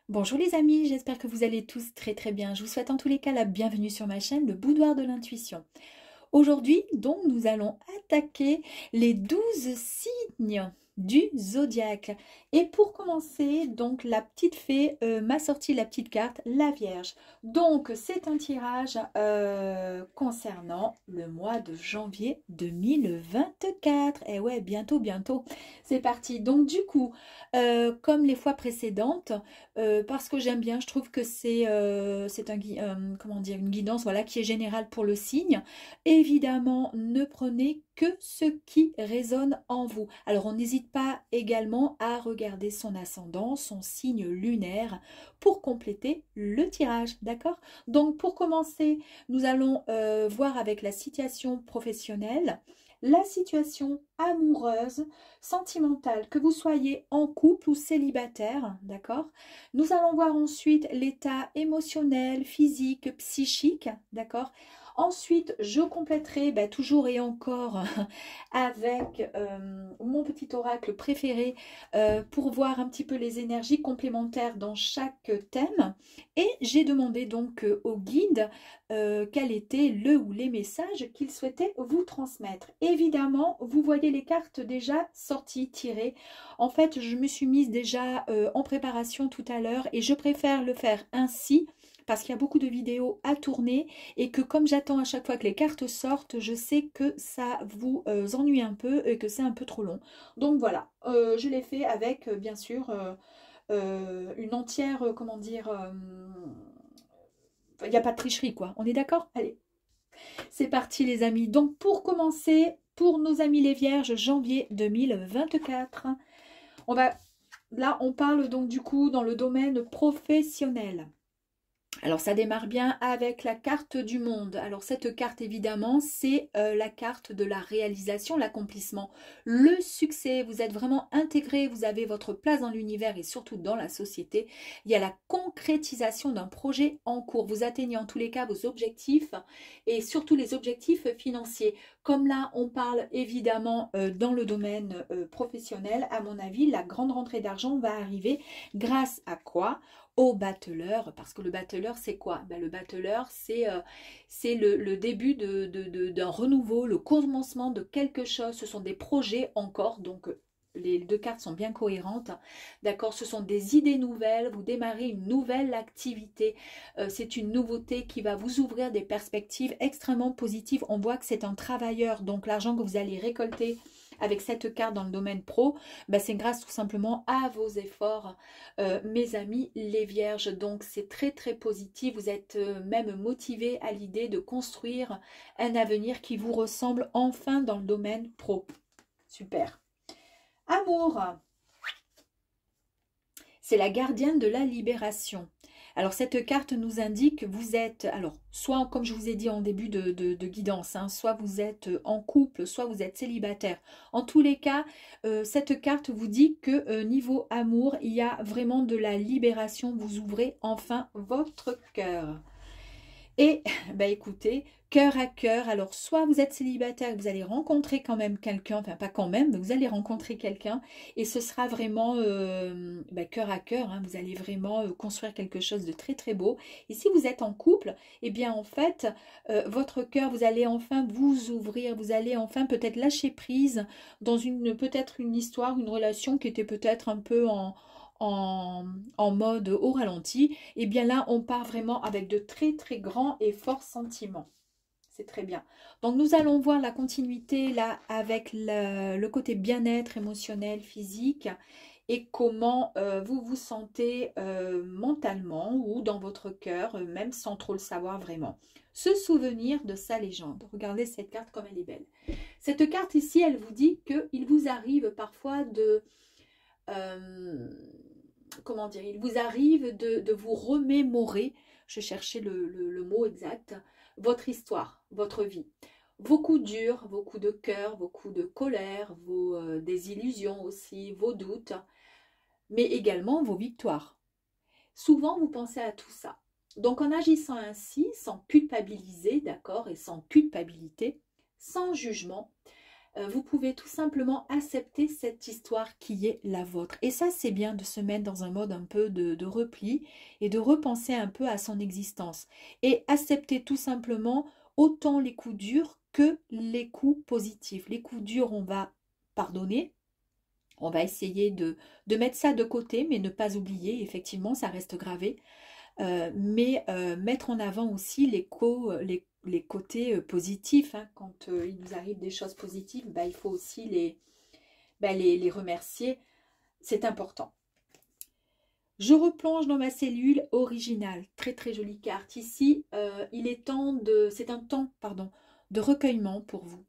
Bonjour les amis, j'espère que vous allez tous très bien. Je vous souhaite en tous les cas la bienvenue sur ma chaîne, le Boudoir de l'intuition. Aujourd'hui, donc, nous allons attaquer les 12 signes du zodiaque. Et pour commencer, donc, la petite fée m'a sorti la petite carte, la Vierge. Donc, c'est un tirage concernant le mois de janvier 2024. Et ouais, bientôt. C'est parti. Donc, du coup, comme les fois précédentes, parce que j'aime bien, je trouve que c'est comment dire, une guidance voilà, qui est générale pour le signe. Évidemment, ne prenez que ce qui résonne en vous. Alors, on n'hésite pas également à regarder son ascendant, son signe lunaire pour compléter le tirage, d'accord? Donc, pour commencer, nous allons voir avec la situation professionnelle, la situation amoureuse, sentimentale, que vous soyez en couple ou célibataire, d'accord? Nous allons voir ensuite l'état émotionnel, physique, psychique, d'accord? Ensuite, je compléterai toujours et encore avec mon petit oracle préféré pour voir un petit peu les énergies complémentaires dans chaque thème. Et j'ai demandé donc au guide quel était le ou les messages qu'il souhaitait vous transmettre. Évidemment, vous voyez les cartes déjà sorties, tirées. En fait, je me suis mise déjà en préparation tout à l'heure et je préfère le faire ainsi parce qu'il y a beaucoup de vidéos à tourner et que comme j'attends à chaque fois que les cartes sortent, je sais que ça vous ennuie un peu et que c'est un peu trop long. Donc voilà, je l'ai fait avec bien sûr une entière, comment dire, il n'y a pas de tricherie quoi, on est d'accord? Allez, c'est parti les amis. Donc pour commencer, pour nos amis les vierges, janvier 2024, là on parle donc du coup dans le domaine professionnel. Alors ça démarre bien avec la carte du monde. Alors cette carte évidemment c'est la carte de la réalisation, l'accomplissement, le succès. Vous êtes vraiment intégré, vous avez votre place dans l'univers et surtout dans la société. Il y a la concrétisation d'un projet en cours. Vous atteignez en tous les cas vos objectifs et surtout les objectifs financiers. Comme là on parle évidemment dans le domaine professionnel, à mon avis la grande rentrée d'argent va arriver grâce à quoi? Au battleur, parce que le battleur c'est quoi? Le battleur c'est le début d'un renouveau, le commencement de quelque chose, ce sont des projets encore, donc les deux cartes sont bien cohérentes, d'accord? Ce sont des idées nouvelles, vous démarrez une nouvelle activité, c'est une nouveauté qui va vous ouvrir des perspectives extrêmement positives. On voit que c'est un travailleur, donc l'argent que vous allez récolter avec cette carte dans le domaine pro, c'est grâce tout simplement à vos efforts, mes amis les vierges. Donc c'est très positif, vous êtes même motivés à l'idée de construire un avenir qui vous ressemble enfin dans le domaine pro. Super. Amour, c'est la gardienne de la libération. Alors cette carte nous indique que vous êtes, alors soit comme je vous ai dit en début de guidance, soit vous êtes en couple, soit vous êtes célibataire. En tous les cas, cette carte vous dit que niveau amour, il y a vraiment de la libération. Vous ouvrez enfin votre cœur. Et écoutez, cœur à cœur, alors soit vous êtes célibataire, vous allez rencontrer quand même quelqu'un, enfin pas quand même, mais vous allez rencontrer quelqu'un et ce sera vraiment cœur à cœur, vous allez vraiment construire quelque chose de très beau. Et si vous êtes en couple, eh bien en fait, votre cœur, vous allez enfin vous ouvrir, vous allez enfin peut-être lâcher prise dans peut-être une histoire, une relation qui était peut-être un peu en mode au ralenti, et bien là on part vraiment avec de très grands et forts sentiments. C'est très bien. Donc nous allons voir la continuité là avec le côté bien-être émotionnel, physique et comment vous vous sentez mentalement ou dans votre cœur, même sans trop le savoir vraiment. Se souvenir de sa légende. Regardez cette carte comme elle est belle. Cette carte ici, elle vous dit qu'il vous arrive parfois de... comment dire, il vous arrive de vous remémorer, je cherchais le mot exact, votre histoire, votre vie. Vos coups durs, vos coups de cœur, vos coups de colère, vos désillusions aussi, vos doutes, mais également vos victoires. Souvent, vous pensez à tout ça. Donc, en agissant ainsi, sans culpabiliser, d'accord, et sans culpabilité, sans jugement, vous pouvez tout simplement accepter cette histoire qui est la vôtre. Et ça, c'est bien de se mettre dans un mode un peu de repli et de repenser un peu à son existence. Et accepter tout simplement autant les coups durs que les coups positifs. Les coups durs, on va pardonner. On va essayer de mettre ça de côté, mais ne pas oublier, effectivement, ça reste gravé. Mettre en avant aussi les côtés positifs. Hein. Quand il nous arrive des choses positives, bah, il faut aussi les remercier. C'est important. Je replonge dans ma cellule originale. Très très jolie carte. Ici, c'est un temps de recueillement pour vous.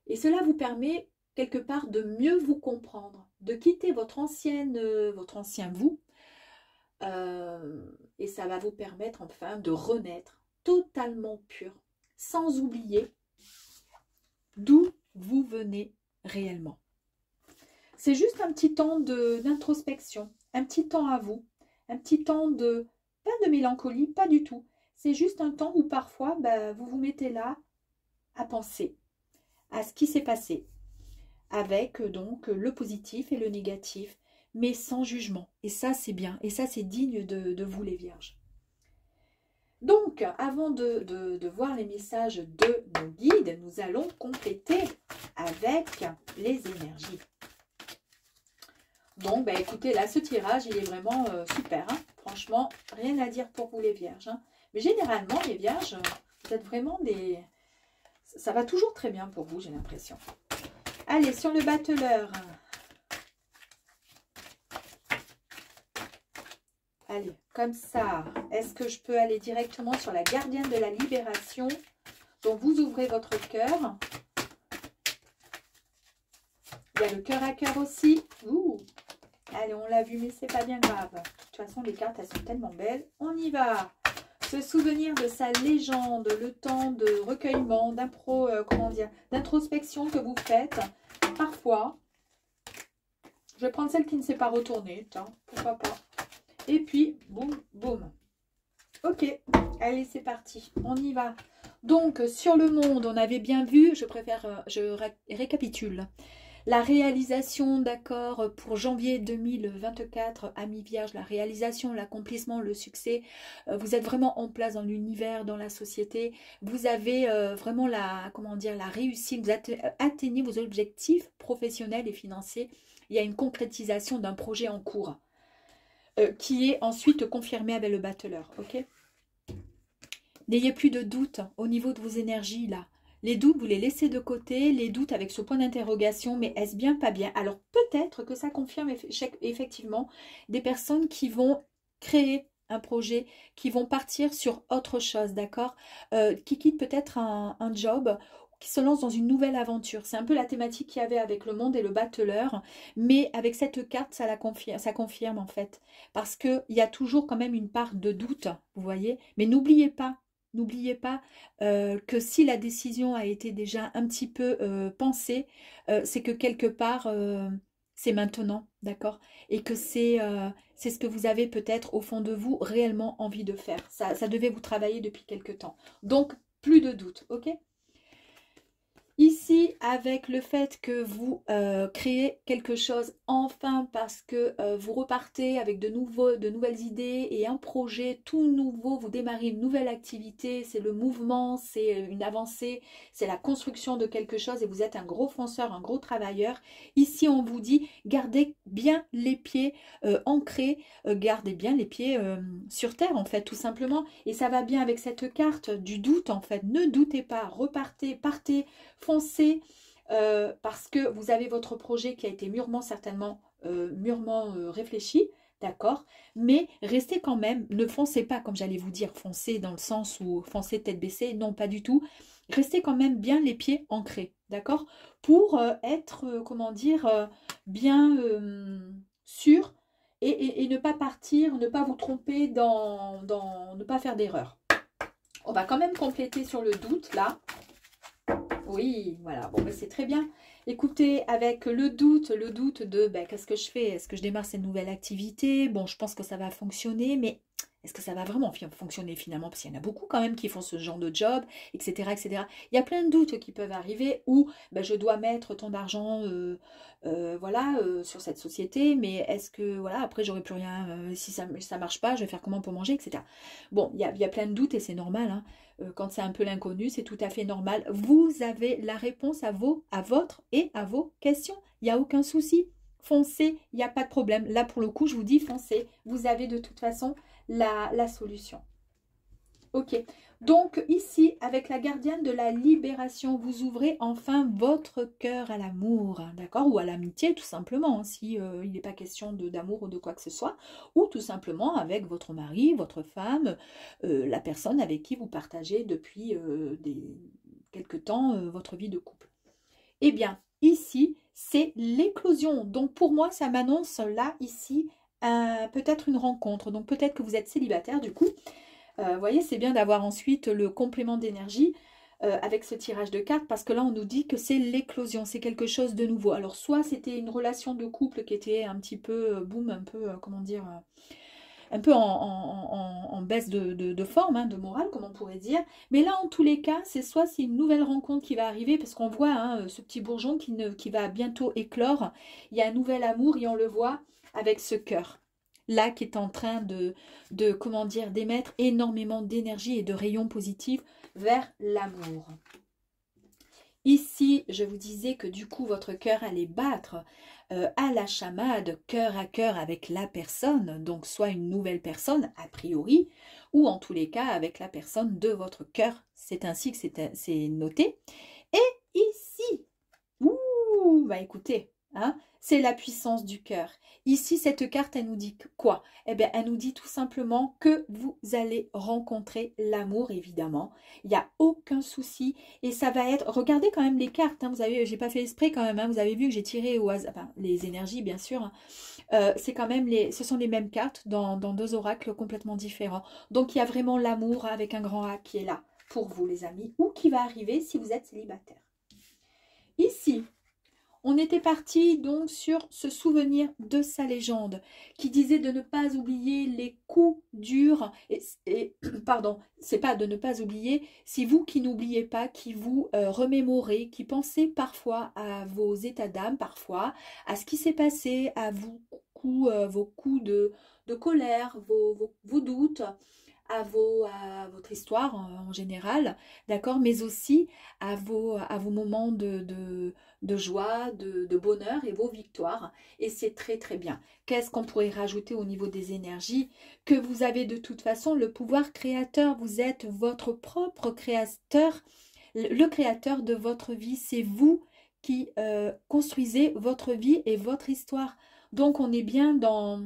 Et cela vous permet quelque part de mieux vous comprendre, de quitter votre ancien vous. Et ça va vous permettre enfin de renaître totalement pur, sans oublier d'où vous venez réellement. C'est juste un petit temps d'introspection, un petit temps à vous, un petit temps pas de mélancolie, pas du tout. C'est juste un temps où parfois vous vous mettez là à penser à ce qui s'est passé, avec donc le positif et le négatif, mais sans jugement. Et ça, c'est bien. Et ça, c'est digne de vous, les vierges. Donc, avant de voir les messages de nos guides, nous allons compléter avec les énergies. Donc, écoutez, là, ce tirage, il est vraiment super. Hein. Franchement, rien à dire pour vous, les vierges. Hein. Mais généralement, les vierges, vous êtes vraiment des... Ça va toujours très bien pour vous, j'ai l'impression. Allez, sur le battleur. Allez, comme ça. Est-ce que je peux aller directement sur la gardienne de la libération? Donc, vous ouvrez votre cœur. Il y a le cœur à cœur aussi. Ouh. Allez, on l'a vu, mais c'est pas bien grave. De toute façon, les cartes, elles sont tellement belles. On y va. Se souvenir de sa légende, le temps de recueillement, d'introspection que vous faites. Parfois, je vais prendre celle qui ne s'est pas retournée. Tiens, pourquoi pas. Et puis, boum, boum. Ok, allez, c'est parti. On y va. Donc, sur le monde, on avait bien vu, je récapitule. La réalisation, d'accord, pour janvier 2024, amis vierges, la réalisation, l'accomplissement, le succès. Vous êtes vraiment en place dans l'univers, dans la société. Vous avez vraiment la réussite. Vous atteignez vos objectifs professionnels et financiers. Il y a une concrétisation d'un projet en cours qui est ensuite confirmé avec le battleur. Ok. N'ayez plus de doute au niveau de vos énergies là. Les doutes, vous les laissez de côté, les doutes avec ce point d'interrogation, mais est-ce bien, pas bien? Alors peut-être que ça confirme effectivement des personnes qui vont créer un projet, qui vont partir sur autre chose, d'accord? Qui quittent peut-être un job, qui se lancent dans une nouvelle aventure. C'est un peu la thématique qu'il y avait avec le monde et le battleur, mais avec cette carte, ça confirme en fait. Parce qu'il y a toujours quand même une part de doute, vous voyez? Mais n'oubliez pas que si la décision a été déjà un petit peu pensée, c'est que quelque part, c'est maintenant, d'accord? Et que c'est ce que vous avez peut-être au fond de vous réellement envie de faire. Ça devait vous travailler depuis quelque temps. Donc, plus de doute, ok? Ici, avec le fait que vous créez quelque chose enfin parce que vous repartez avec de nouvelles idées et un projet tout nouveau, vous démarrez une nouvelle activité, c'est le mouvement, c'est une avancée, c'est la construction de quelque chose et vous êtes un gros fonceur, un gros travailleur. Ici, on vous dit, gardez bien les pieds ancrés, gardez bien les pieds sur terre en fait, tout simplement. Et ça va bien avec cette carte du doute en fait. Ne doutez pas, repartez, partez, foncez parce que vous avez votre projet qui a été certainement mûrement réfléchi, d'accord, mais restez quand même, ne foncez pas comme j'allais vous dire, foncez dans le sens où foncez tête baissée, non pas du tout, restez quand même bien les pieds ancrés, d'accord, pour être, bien sûr et ne pas partir, ne pas vous tromper ne pas faire d'erreur. On va quand même compléter sur le doute là. Oui, voilà, bon, c'est très bien. Écoutez, avec le doute de qu'est-ce que je fais? Est-ce que je démarre cette nouvelle activité? Bon, je pense que ça va fonctionner, mais Est-ce que ça va vraiment fonctionner finalement? Parce qu'il y en a beaucoup quand même qui font ce genre de job, etc., etc. Il y a plein de doutes qui peuvent arriver où ben, je dois mettre tant d'argent voilà, sur cette société, mais est-ce que, voilà, après j'aurai plus rien, si ça ne marche pas, je vais faire comment pour manger, etc. Bon, il y a plein de doutes et c'est normal, hein. Quand c'est un peu l'inconnu, c'est tout à fait normal. Vous avez la réponse à votre et à vos questions. Il n'y a aucun souci. Foncez, il n'y a pas de problème. Là, pour le coup, je vous dis foncez. Vous avez de toute façon la solution. Ok, donc ici, avec la gardienne de la libération, vous ouvrez enfin votre cœur à l'amour, hein, d'accord? Ou à l'amitié, tout simplement, hein, si il n'est pas question d'amour ou de quoi que ce soit, ou tout simplement avec votre mari, votre femme, la personne avec qui vous partagez depuis quelque temps votre vie de couple. Eh bien, ici, c'est l'éclosion. Donc, pour moi, ça m'annonce là, ici, peut-être une rencontre. Donc, peut-être que vous êtes célibataire, du coup. Vous voyez, c'est bien d'avoir ensuite le complément d'énergie avec ce tirage de cartes, parce que là, on nous dit que c'est l'éclosion, c'est quelque chose de nouveau. Alors, soit c'était une relation de couple qui était un petit peu, boum, un peu, comment dire, un peu en baisse de forme, hein, de morale, comme on pourrait dire. Mais là, en tous les cas, c'est une nouvelle rencontre qui va arriver, parce qu'on voit hein, ce petit bourgeon qui va bientôt éclore. Il y a un nouvel amour et on le voit avec ce cœur. Là, qui est en train comment dire, d'émettre énormément d'énergie et de rayons positifs vers l'amour. Ici, je vous disais que du coup, votre cœur allait battre à la chamade, cœur à cœur avec la personne, donc soit une nouvelle personne, a priori, ou en tous les cas avec la personne de votre cœur. C'est ainsi que c'est noté. Et ici, ouh, bah écoutez, hein, c'est la puissance du cœur. Ici, cette carte, elle nous dit quoi? Eh bien, elle nous dit tout simplement que vous allez rencontrer l'amour, évidemment. Il n'y a aucun souci. Et ça va être... Regardez quand même les cartes. Hein, vous avez, j'ai pas fait esprit quand même. Hein, vous avez vu que j'ai tiré au hasard... Enfin, les énergies, bien sûr. Hein, c'est quand même ce sont les mêmes cartes dans deux oracles complètement différents. Donc, il y a vraiment l'amour avec un grand A qui est là pour vous, les amis. Ou qui va arriver si vous êtes célibataire. Ici, on était parti donc sur ce souvenir de sa légende qui disait de ne pas oublier les coups durs pardon, c'est pas de ne pas oublier, c'est vous qui n'oubliez pas, qui vous remémorez, qui pensez parfois à vos états d'âme, parfois à ce qui s'est passé, à vos coups de colère, vos doutes, à votre histoire en général, d'accord, mais aussi à vos moments de joie, de bonheur et vos victoires. Et c'est très très bien. Qu'est-ce qu'on pourrait rajouter au niveau des énergies? Que vous avez de toute façon le pouvoir créateur. Vous êtes votre propre créateur, le créateur de votre vie. C'est vous qui construisez votre vie et votre histoire. Donc on est bien dans...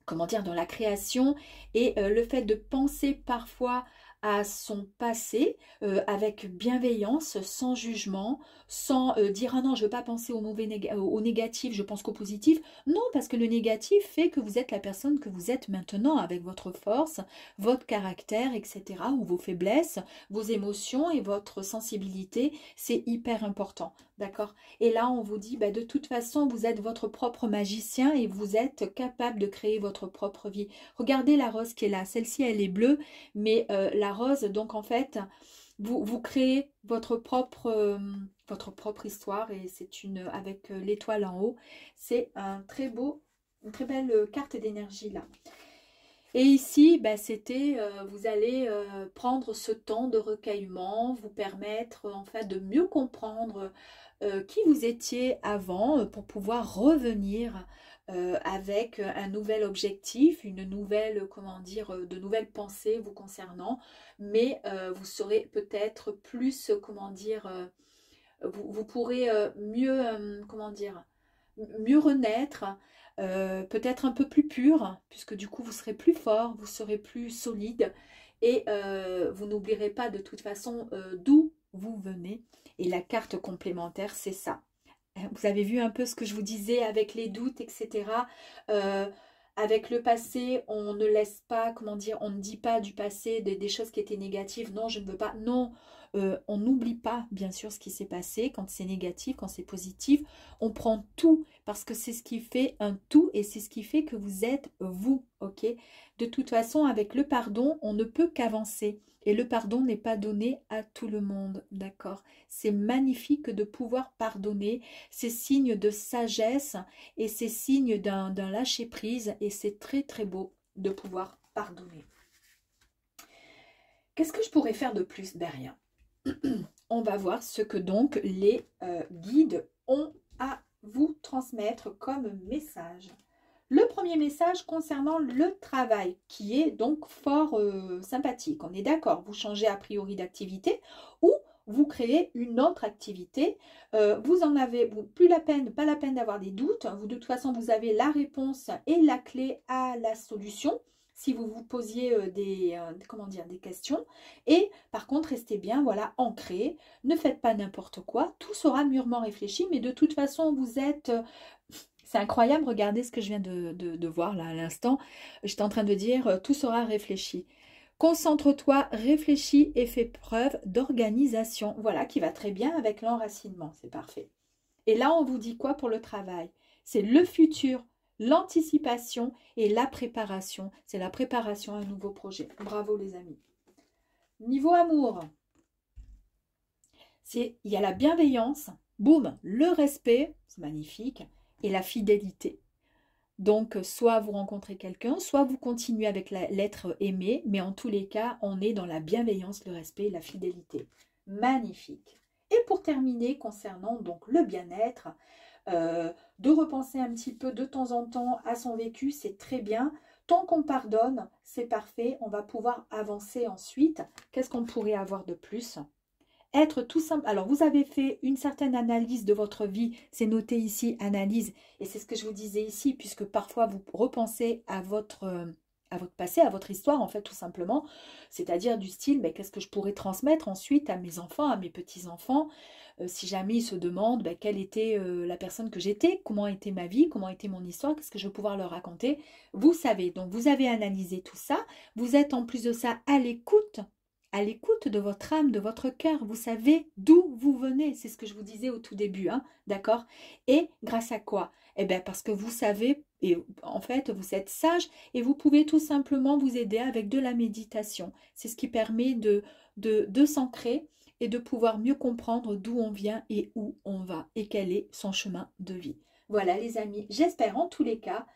comment dire, dans la création et le fait de penser parfois à son passé avec bienveillance, sans jugement, sans dire ah non, je ne veux pas penser au négatif, je pense qu'au positif. Non, parce que le négatif fait que vous êtes la personne que vous êtes maintenant avec votre force, votre caractère, etc. ou vos faiblesses, vos émotions et votre sensibilité, c'est hyper important. D'accord? Et là, on vous dit, bah, de toute façon, vous êtes votre propre magicien et vous êtes capable de créer votre propre vie. Regardez la rose qui est là. Celle-ci, elle est bleue, mais la rose, donc en fait, vous créez votre propre histoire et c'est avec l'étoile en haut. C'est une très belle carte d'énergie là. Et ici, bah, c'était, vous allez prendre ce temps de recueillement, vous permettre en fait de mieux comprendre qui vous étiez avant pour pouvoir revenir avec un nouvel objectif, une nouvelle, comment dire, de nouvelles pensées vous concernant, mais vous serez peut-être plus, comment dire, vous pourrez mieux, comment dire, mieux renaître, peut-être un peu plus pur, puisque du coup vous serez plus fort, vous serez plus solide, et vous n'oublierez pas de toute façon d'où vous venez. Et la carte complémentaire, c'est ça. Vous avez vu un peu ce que je vous disais avec les doutes, etc. Avec le passé, on ne laisse pas, comment dire, on ne dit pas du passé des choses qui étaient négatives. Non, je ne veux pas. Non, On n'oublie pas, bien sûr, ce qui s'est passé. Quand c'est négatif, quand c'est positif, on prend tout parce que c'est ce qui fait un tout et c'est ce qui fait que vous êtes vous, ok? De toute façon, avec le pardon, on ne peut qu'avancer. Et le pardon n'est pas donné à tout le monde, d'accord? C'est magnifique de pouvoir pardonner. C'est signe de sagesse et c'est signe d'un lâcher-prise. Et c'est très, très beau de pouvoir pardonner. Qu'est-ce que je pourrais faire de plus? Ben rien. On va voir ce que donc les guides ont à vous transmettre comme message. Le premier message concernant le travail, qui est donc fort sympathique. On est d'accord, vous changez a priori d'activité ou vous créez une autre activité. Vous en avez plus la peine, pas la peine d'avoir des doutes. Vous, de toute façon, vous avez la réponse et la clé à la solution. Si vous vous posiez des questions. Et par contre, restez bien, voilà, ancré. Ne faites pas n'importe quoi. Tout sera mûrement réfléchi. Mais de toute façon, vous êtes... C'est incroyable, regardez ce que je viens de voir là à l'instant. J'étais en train de dire, tout sera réfléchi. Concentre-toi, réfléchis et fais preuve d'organisation. Voilà, qui va très bien avec l'enracinement. C'est parfait. Et là, on vous dit quoi pour le travail? C'est le futur. L'anticipation et la préparation. C'est la préparation à un nouveau projet. Bravo les amis. Niveau amour, il y a la bienveillance, boum, le respect, c'est magnifique, et la fidélité. Donc, soit vous rencontrez quelqu'un, soit vous continuez avec l'être aimé, mais en tous les cas, on est dans la bienveillance, le respect et la fidélité. Magnifique. Et pour terminer, concernant donc le bien-être, de repenser un petit peu de temps en temps à son vécu, c'est très bien. Tant qu'on pardonne, c'est parfait. On va pouvoir avancer ensuite. Qu'est-ce qu'on pourrait avoir de plus? Être tout simple. Alors, vous avez fait une certaine analyse de votre vie. C'est noté ici, analyse. Et c'est ce que je vous disais ici, puisque parfois, vous repensez à votre passé, à votre histoire, en fait, tout simplement. C'est-à-dire du style, ben, qu'est-ce que je pourrais transmettre ensuite à mes enfants, à mes petits-enfants, si jamais ils se demandent ben, quelle était la personne que j'étais, comment était ma vie, comment était mon histoire, qu'est-ce que je vais pouvoir leur raconter. Vous savez, donc vous avez analysé tout ça. Vous êtes en plus de ça à l'écoute de votre âme, de votre cœur. Vous savez d'où vous venez. C'est ce que je vous disais au tout début, hein, d'accord? Et grâce à quoi? Eh bien, parce que vous savez, et en fait, vous êtes sage et vous pouvez tout simplement vous aider avec de la méditation. C'est ce qui permet de s'ancrer et de pouvoir mieux comprendre d'où on vient et où on va et quel est son chemin de vie. Voilà les amis, j'espère en tous les cas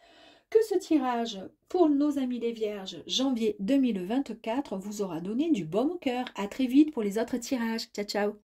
que ce tirage pour nos amis les Vierges janvier 2024 vous aura donné du baume au cœur. À très vite pour les autres tirages. Ciao, ciao!